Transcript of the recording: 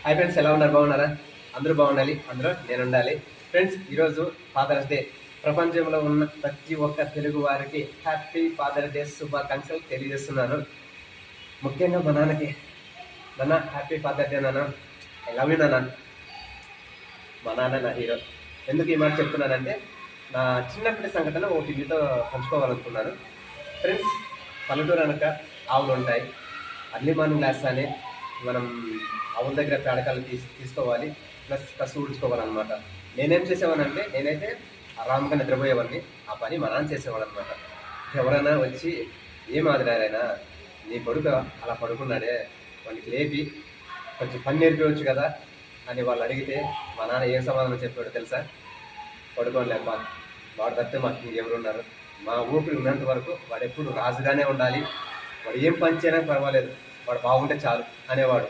Hi friends, ఎలా ఉన్నారు? బాగున్నారా? అందరూ బాగుండాలి, అందులో నేను ఉండాలి. ఫ్రెండ్స్, ఈరోజు ఫాదర్స్ డే. ప్రపంచంలో ఉన్న ప్రతి ఒక్క తెలుగు వారికి హ్యాపీ ఫాదర్ డే శుభాకాంక్షలు తెలియజేస్తున్నాను. ముఖ్యంగా మా నాన్నకి, నాన్న హ్యాపీ ఫాదర్ డే నాన్న. ఐ లవ్ యూ నాన్న. మా నాన్న నా హీరో. ఎందుకు ఈ మాట చెప్తున్నానంటే, నా చిన్నప్పటి సంఘటన ఒకటి మీతో పంచుకోవాలనుకున్నాను. ఫ్రెండ్స్, పల్లెటూరు అనక ఆవులు ఉంటాయి. అర్లీ మార్నింగ్ లేస్తానే మనం ఆవుల దగ్గర పేడకాలు తీసుకోవాలి, ప్లస్ కసు ఊడ్చుకోవాలన్నమాట. నేనేం చేసేవానంటే, నేనైతే ఆరాముగా నిద్రపోయేవాడిని. ఆ పని మా నాన్న చేసేవాడు అనమాట. ఎవరైనా వచ్చి, ఏం ఆదిరారైనా నీ కొడుకు అలా పడుకున్నాడే, వానికి లేపి కొంచెం పని నేర్పించవచ్చు కదా అని వాళ్ళు అడిగితే మా నాన్న ఏం సమాధానం చెప్పాడు తెలుసా? పడుకోని లేప, వాడు తప్పితే మాకు ఇంకెవరున్నారు? మా ఊపిరి ఉన్నంత వరకు వాడు ఎప్పుడు రాజుగానే ఉండాలి, వాడు ఏం పని చేయడానికి పర్వాలేదు, వాడు బాగుంటే చాలు అనేవాడు.